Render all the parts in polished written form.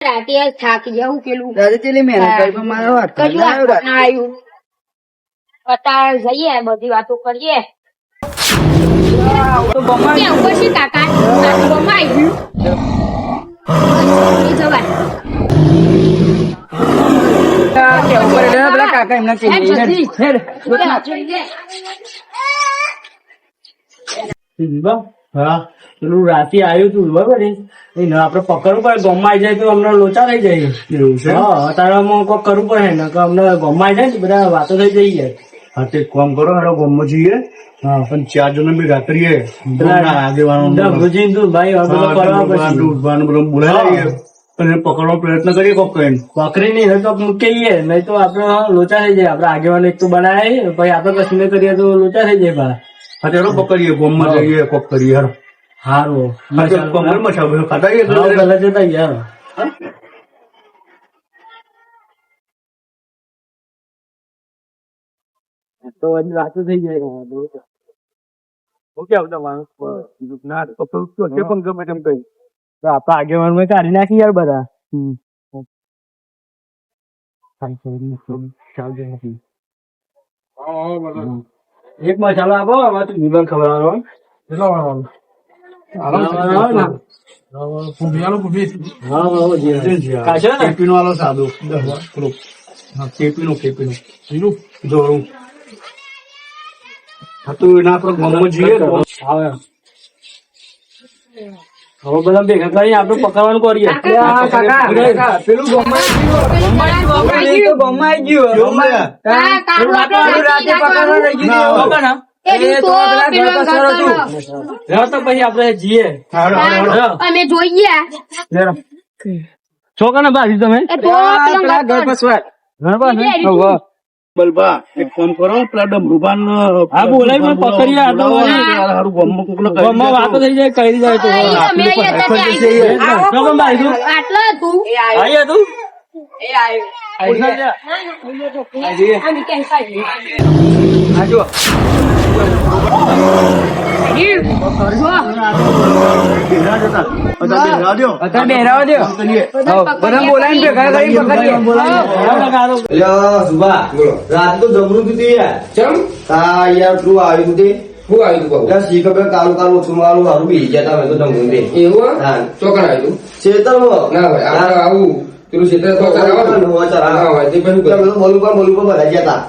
રાતે થાકી જવું પેલું રાતે ચેલી મહેનત કરી પણ મારો હાથ કશું હાથ ના આવ્યું. અત્યારે જઈએ બધી વાતો કરીએ. તો બમાઈ ક્યાં ઉપર છે કાકા? બમાઈ ગયું. જવાય. કે ઉપર એટલે પેલા કાકા એમના કે હેડ જલ્દી. હેડ જોઈએ. હા પેલું રાતે આવ્યું તું બરોબર ને આપડે પકડવું પડે ગમાઈ જાય તો અમને લોચા થઈ જાય એવું છે. હા અત્યારે કોક કરવું પડે ને કે અમને ગમાઈ જાય ને બધા વાતો થઈ જઈ જાય. હા તે કામ કરો હેડો ગામમાં જઈએ હા પણ 4 જણા બી રાત્રિએ આગેવાનો ભુજી તું ભાઈ હવે બધું કરવા પછી બધું બોલાવી લઈએ અને પકડવાનો પ્રયત્ન કરીએ કોક કરીને પકડી નહીં હોય તો મૂકીએ નહીં તો આપડે લોચા થઈ જાય. આપડે આગેવાન એક તો બનાવે પછી આપડે કશું નહીં કરીએ તો લોચા થઈ જાય બા. હા તેડો પકડીએ ગામમાં જઈએ કોક કરીએ હેડો સારું કમર મચાવ ખાતા પેલા જતા યાર તો વાતો થઈ જાય. ઓકે આવતા માણસ ના પણ ગમે તેમ કઈ આપડા આગેવાન માં કાઢી નાખી યાર બધા. એક મસાલો આપો હવે તું જીવન ખબર કેપીનો વાળો સાદો કેપીનું જોરું હા તું એના આપડે ગામમાં જઈએ તો હવે બધા ભેગા કરી આપડે પકડવાનું કરીએ. પેલું બમાઈ ગયું રાતે પકડવા રહી ગયું. તો પછી આપડે જઈએ અમે જોઈએ. છોકરા બાજુ તમે પેલા ઘર પસવાય બલબા એક ફોન કરો પેલા ડમરૂભાન હા બોલાય પણ પકડીએ હારું ગામમાં કોકને કહી ગામમાં વાતો થઈ જાય કરી જાય તો છોકરા બાજુ આટલો હતું. આયા તું અત્યારે બેરાવા દો બધા બોલાવીને ભેગા કરી પકડીએ. રાત તો જબરું કીધું યાર ચમ તા યાર તું આવ્યું તે હું આવ્યું તું બાબુ શી ખબર કાલું કાલું ઓછું મારું સારું બી ગયા તા તો જમવું દે એવું હા ચોકન આવ્યું ખેતરમાં ના હોય આવું પેલું ખેતર તો બોલું બધા ગયા તા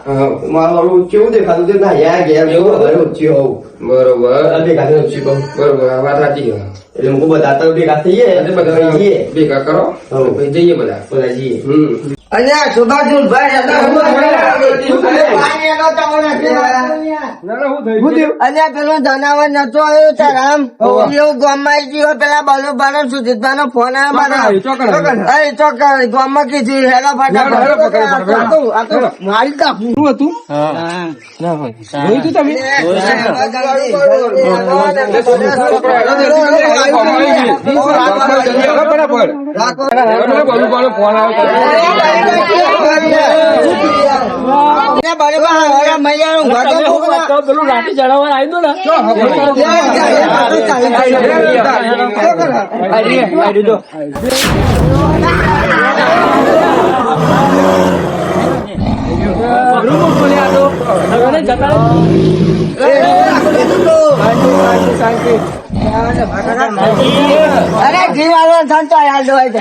મારું કેવું દેખાતું તે ના યા ગયા એવું ઓછી હોવું બરોબર ભેગા ઓછી કહું બરોબર વાત સાચી એટલે હું બધા તો ભેગા થઈએ બધા જઈએ ભેગા કરો જઈએ બધા જઈએ અને સુભાષ ભાઈ અને પેલો જનાવર નતો આવ્યો તારામ એવું ગામમાં ગયો પેલા બાલુ બાનો સુજીતભાઈ નો ફોન આવ્યો ગામમાં કીધું હેલો ફટાફટ મારી કાપવું હતું તમે પેલું રાતે ચડાવવા આવ્યું અરે ઘી વાળો સંતો યાદ હોય છે.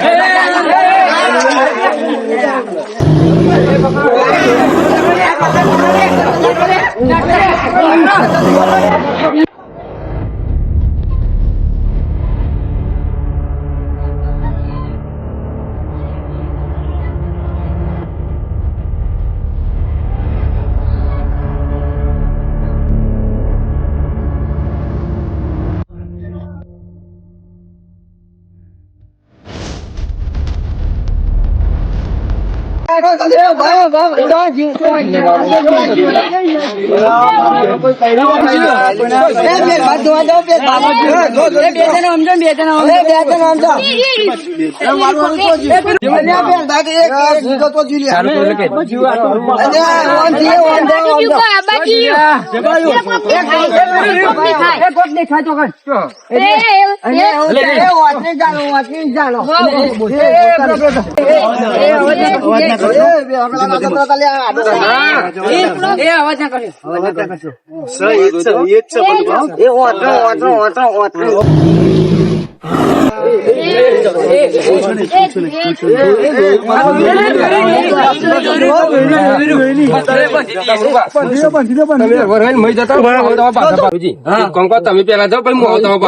તમે પેલા જાઓ પછી હું આવતા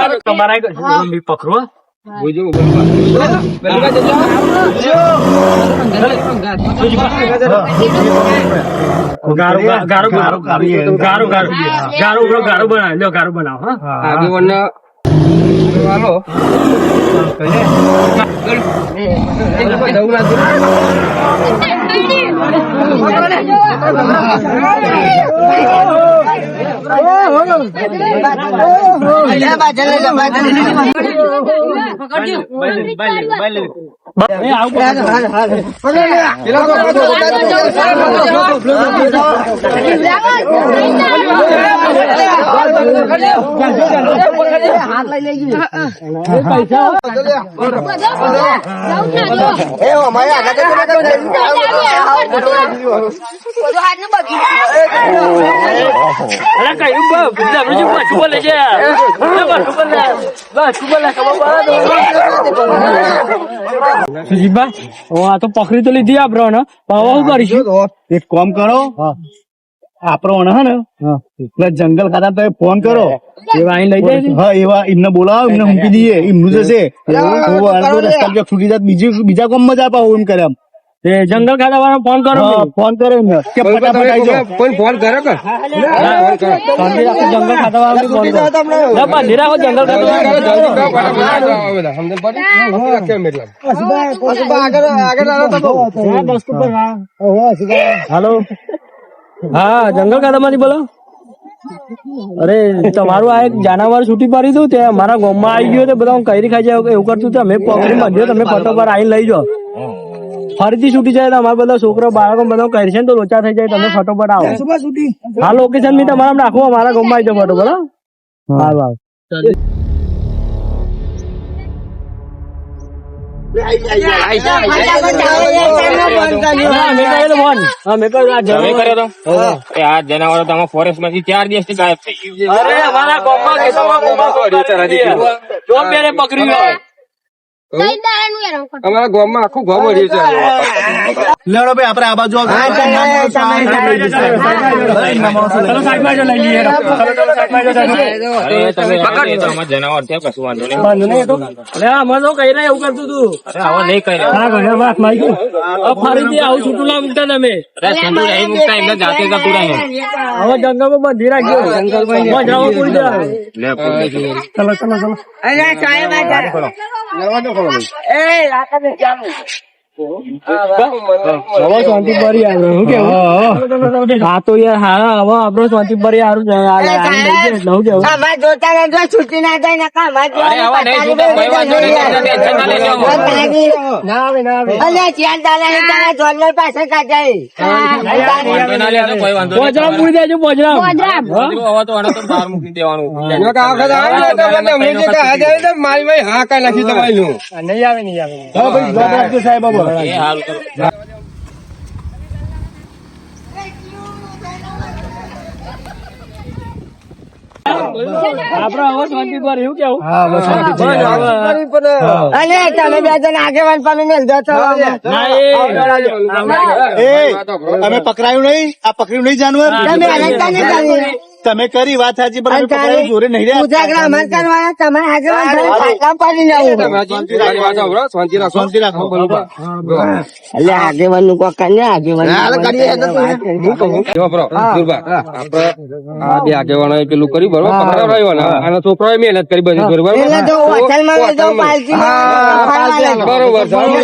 પાછો તમારા પકડો ગારો બનાવો સુજીતભાઈ આ તો પકડી તો લીધી આપડે ને હવે શું કરીશું? એક કામ કરો, આપડો હે ને એટલે જંગલ ખાતા તો ફોન કરો, એવા અહીં લઈ જાય હા એવા એમને બોલાવો, એમને મૂકી દઈએ, એમનું જશે રસ્તા છૂટી જાય બીજા કામ માં જ આપા એમ કરે. જંગલ ખાતા વાળા ફોન કરો, ફોન કરો એમને કે ફટાફટ આવી જાઓ. કોઈ ફોન કરે કે જંગલ ખાતા વાળા ફોન કરો, જંગલ હાલો, હા જંગલ ખાતા માંથી બોલો. અરે તમારું આ એક જાનવર છૂટી પાડી દઉં ત્યાં મારા ગામમાં આવી ગયો બધા કઈ ખાઈ જાય એવું કરતું હતું. અમે પકડી બાંધ્યો, તમે ફટોફટ આવીને લઈ જાઓ. ફરીથી છૂટી જાય તો અમારા બધા છોકરો બાળકો બધા કરી છે ને તો લોચા થઈ જાય. તમે ફટોફટ આવો. હા લોકેશન બી તમારા નાખો, અમારા ગામમાં આવી જાઓ ફટોફટ. હા હા આ જનાવરો તો ફોરેસ્ટ માંથી 4 દિવસ થી ગાયબ થઈ ગયું. અરે અમારા ગામમાં પકડ્યું. અમારા ગામમાં આખું ગામ મળ્યું છે. લેડો ભાઈ આપડે આ બાજુ જનાવર છે કશું વાંધો નહીં. અમે તો કઈ એવું કરતું હતું. હવે નહીં કઈ ફરીથી આવું છૂટું ના મૂકતા તમે. મૂકતા એમને જાતે જતું રહે. હવે જંગલમાં બંધી રાખજો. જંગલમાં જાઓ પૂરી જાય. હવે શાંતિ પરી આવ્યો શું કેવું? હા તો યાર હા હવે આપડે શાંતિ પરી સારું છૂટી ના જાય ને પાસે કાઢાય પોજરામ પૂરી દેજો. પોજરામ બહાર મૂકી દેવાનું. મારી ભાઈ હા કઈ નાખી તમારી નહીં આવે સાહેબ. આપડે હવે શાંતિ પર એવું કેવું? અને તમે બે જણ આગેવાન પામીને અમે પકડાયું નહીં, આ પકડ્યું નહીં જાનવર. તમે કરી વાત સાચી પણ અને અમે તારે પકડાવી જોડે નહીં રહ્યા. ઉજાગરા અમારે કરવાના, તમારે આગળ પાછા પાડી જવું. શાંતિ રાખો. એટલે આગેવાન નું કોઈ કન્યા આગેવાન આ બે આગેવાનો પેલું કર્યું બરોબર પકડાવ્યો ને અને છોકરાએ મહેનત કરી બધી બરોબર એટલે જો હોટલમાં લઈ જાઓ, પાલકીમાં ફરવા લઈ જાઓ. બરોબર ફરવા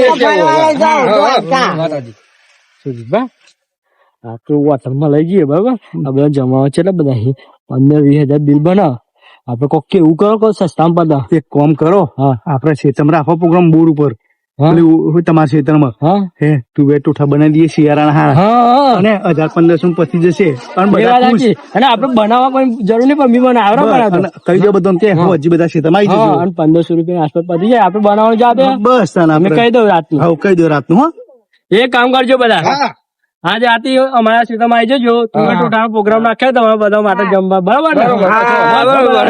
લઈ જાઓ, દ્વારકા. સુજીતભાઈ આ તો હોટલમાં લઈ જઈએ બરાબર આ બધા જમાવા છે એટલે બધા 15-20 હજાર બિલ બનાવ આપડે કોક કેવું કરો કોઈ સસ્તામાં પતા એક કામ કરો, હા આપડે ક્ષેત્રમાં રાખો પ્રોગ્રામ બોર્ડ ઉપર. હા. પેલું હોય તમારા ક્ષેત્રમાં હા હે તું બે ટોઠા બનાવી દઈએ શિયાળાના હારા હા અને 1000-1500 પતી જશે પણ એ બધા વાત ખુશ. સાચી. અને આપડે બનાવવા કોઈ જરૂર નહીં પણ મી બનાવરા બસ, બનાવતો અને કહી દો બધું કે હું હજી બધા ક્ષેત્રમાં આવી હા જજો. અને 1500 રૂપિયા આસપાસ પતી જાય આપડે બનાવવાનું જાતે બસ તાને અમે આપણે કહી દઉં રાતનું હા કહી દો રાતનું. હો એક કામ કરજો બધા આજે આથી અમારા ક્ષેત્રમાં આવી જજો તમે ટોટાનો પ્રોગ્રામ નાખ્યો તમારા બધા માટે જમવા બરાબર ને બરાબર.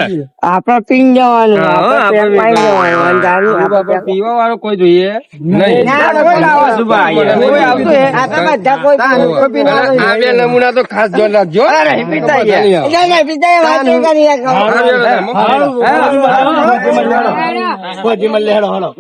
આપડે પીને જવાનું, આપડે પેક પાઈ જવાનું, અને દારૂ આપડે પેક- પીવા વાળો કોઈ જોઈએ નહીં. ના, કોઈ ના આવે. કોઈ આવતું હે. આપડે બધા કોઈ પીને આવે. આ બે નમૂના તો ખાસ જોઈ રાખજો. નહીં, નહીં, બીજા એ વાત નહીં કરી શકો. હારું, હારું, હારું, હારું. પછી મળીએ, હેડો, હેડો.